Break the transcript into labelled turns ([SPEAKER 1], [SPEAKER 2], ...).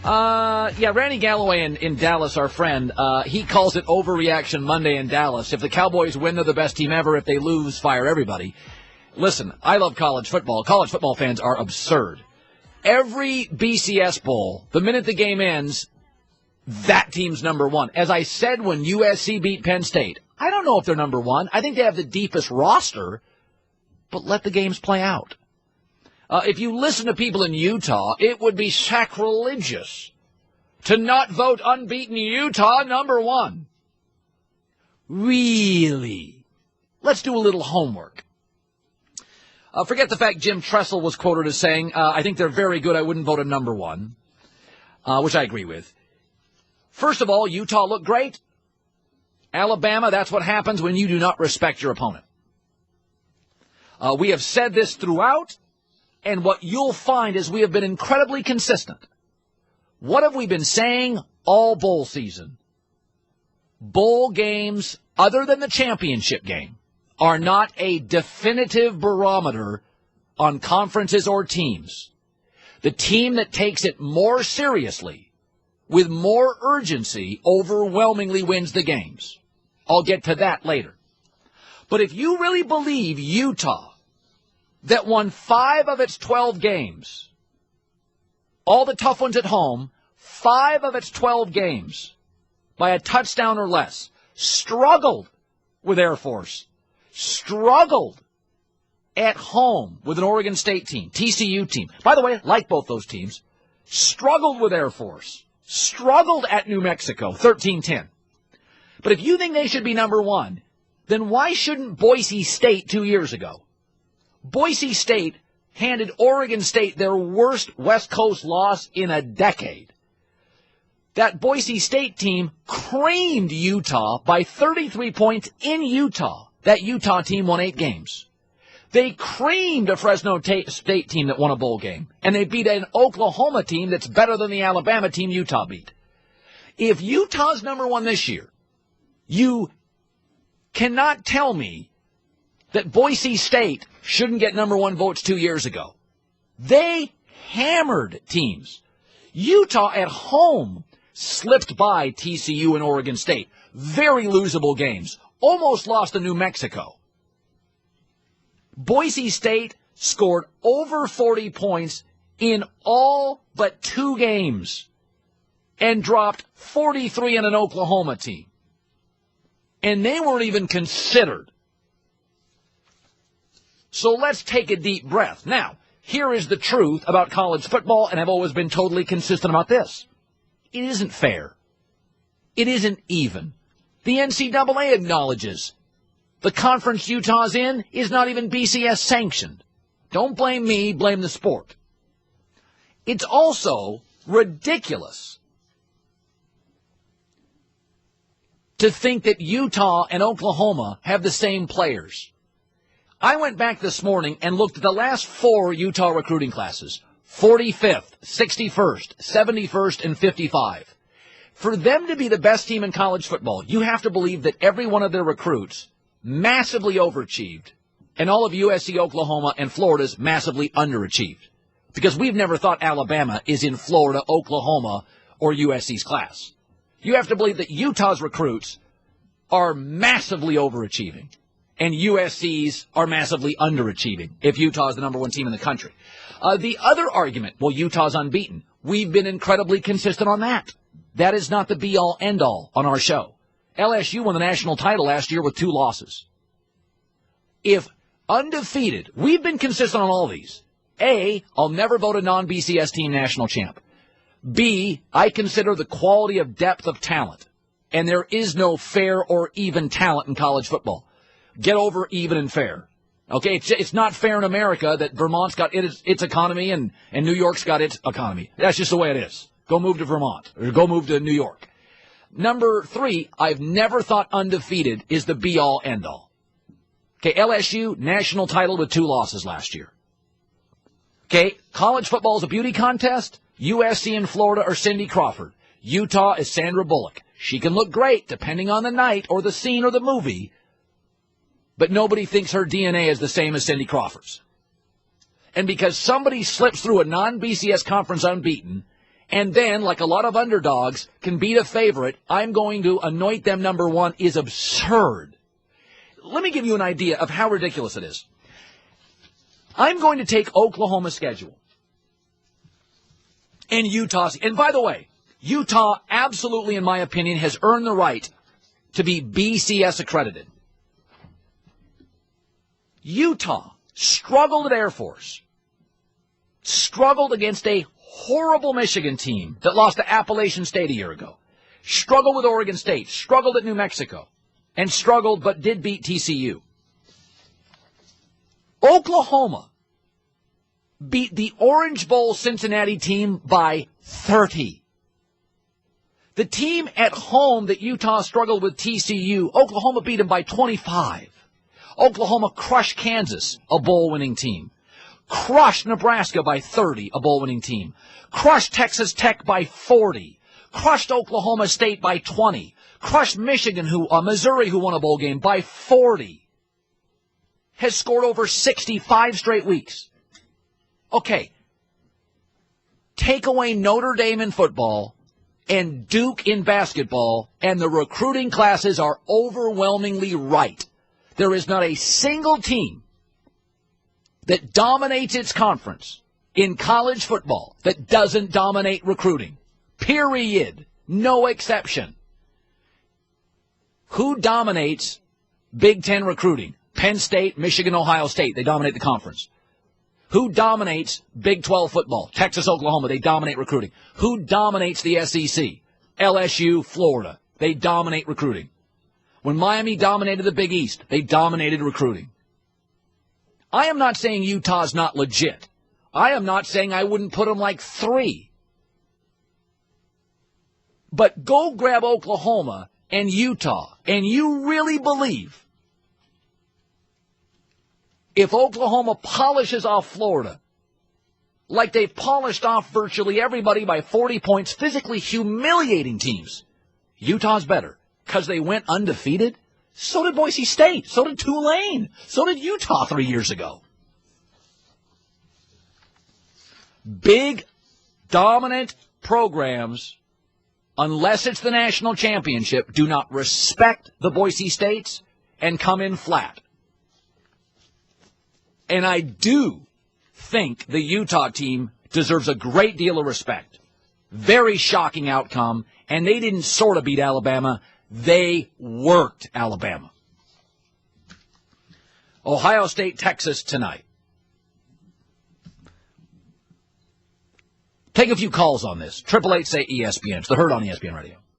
[SPEAKER 1] Yeah, Randy Galloway in Dallas, our friend, he calls it Overreaction Monday in Dallas. If the Cowboys win, they're the best team ever. If they lose, fire everybody. Listen, I love college football. College football fans are absurd. Every BCS Bowl, the minute the game ends, that team's number one. As I said when USC beat Penn State, I don't know if they're number one. I think they have the deepest roster, but let the games play out. If you listen to people in Utah, it would be sacrilegious to not vote unbeaten Utah number one. Really? Let's do a little homework. Forget the fact Jim Tressel was quoted as saying, I think they're very good, I wouldn't vote a number one, which I agree with. First of all, Utah looked great. Alabama, that's what happens when you do not respect your opponent. We have said this throughout. And what you'll find is we have been incredibly consistent. What have we been saying all bowl season? Bowl games, other than the championship game, are not a definitive barometer on conferences or teams. The team that takes it more seriously, with more urgency, overwhelmingly wins the games. I'll get to that later. But if you really believe Utah, that won 5 of its 12 games, all the tough ones at home, 5 of its 12 games, by a touchdown or less, struggled with Air Force, struggled at home with an Oregon State team, TCU team. By the way, like both those teams, struggled with Air Force, struggled at New Mexico, 13-10. But if you think they should be number one, then why shouldn't Boise State 2 years ago? Boise State handed Oregon State their worst West Coast loss in a decade. That Boise State team creamed Utah by 33 points in Utah. That Utah team won 8 games. They creamed a Fresno State team that won a bowl game. And they beat an Oklahoma team that's better than the Alabama team Utah beat. If Utah's number one this year, you cannot tell me that Boise State shouldn't get number one votes 2 years ago. They hammered teams. Utah at home slipped by TCU and Oregon State. Very losable games. Almost lost to New Mexico. Boise State scored over 40 points in all but 2 games and dropped 43 in an Oklahoma team. And they weren't even considered. So let's take a deep breath. Now, here is the truth about college football, and I've always been totally consistent about this. It isn't fair. It isn't even. The NCAA acknowledges the conference Utah's in is not even BCS sanctioned. Don't blame me, blame the sport. It's also ridiculous to think that Utah and Oklahoma have the same players. I went back this morning and looked at the last 4 Utah recruiting classes, 45th, 61st, 71st, and 55. For them to be the best team in college football, you have to believe that every one of their recruits massively overachieved, and all of USC, Oklahoma, and Florida's massively underachieved. Because we've never thought Alabama is in Florida, Oklahoma, or USC's class. You have to believe that Utah's recruits are massively overachieving. And USC's are massively underachieving if Utah is the number one team in the country. The other argument, well, Utah's unbeaten. We've been incredibly consistent on that. That is not the be-all, end-all on our show. LSU won the national title last year with 2 losses. If undefeated, we've been consistent on all these. A, I'll never vote a non-BCS team national champ. B, I consider the quality of depth of talent. And there is no fair or even talent in college football. Get over even and fair. Okay, it's not fair in America that Vermont's got its economy and New York's got its economy. That's just the way it is. Go move to Vermont or go move to New York. Number 3, I've never thought undefeated is the be-all, end-all. Okay, LSU, national title with 2 losses last year. Okay, college football is a beauty contest. USC and Florida are Cindy Crawford. Utah is Sandra Bullock. She can look great depending on the night or the scene or the movie, but nobody thinks her DNA is the same as Cindy Crawford's. And because somebody slips through a non-BCS conference unbeaten and then, like a lot of underdogs, can beat a favorite, I'm going to anoint them number one is absurd. Let me give you an idea of how ridiculous it is. I'm going to take Oklahoma's schedule and Utah's. And by the way, Utah absolutely, in my opinion, has earned the right to be BCS accredited. Utah struggled at Air Force, struggled against a horrible Michigan team that lost to Appalachian State a year ago, struggled with Oregon State, struggled at New Mexico, and struggled but did beat TCU. Oklahoma beat the Orange Bowl Cincinnati team by 30. The team at home that Utah struggled with, TCU, Oklahoma beat them by 25. Oklahoma crushed Kansas, a bowl-winning team. Crushed Nebraska by 30, a bowl-winning team. Crushed Texas Tech by 40. Crushed Oklahoma State by 20. Crushed Missouri, who won a bowl game, by 40. Has scored over 65 straight weeks. Okay. Take away Notre Dame in football and Duke in basketball, and the recruiting classes are overwhelmingly right. There is not a single team that dominates its conference in college football that doesn't dominate recruiting. Period. No exception. Who dominates Big Ten recruiting? Penn State, Michigan, Ohio State. They dominate the conference. Who dominates Big 12 football? Texas, Oklahoma. They dominate recruiting. Who dominates the SEC? LSU, Florida. They dominate recruiting. When Miami dominated the Big East, they dominated recruiting. I am not saying Utah's not legit. I am not saying I wouldn't put them like 3. But go grab Oklahoma and Utah, and you really believe if Oklahoma polishes off Florida, like they've polished off virtually everybody by 40 points, physically humiliating teams, Utah's better because they went undefeated? So did Boise State. So did Tulane. So did Utah 3 years ago. Big, dominant programs, unless it's the national championship, do not respect the Boise States and come in flat. And I do think the Utah team deserves a great deal of respect. Very shocking outcome, and they didn't sort of beat Alabama. They worked Alabama. Ohio State, Texas tonight. Take a few calls on this. 888 say ESPN. It's the Herd on ESPN Radio.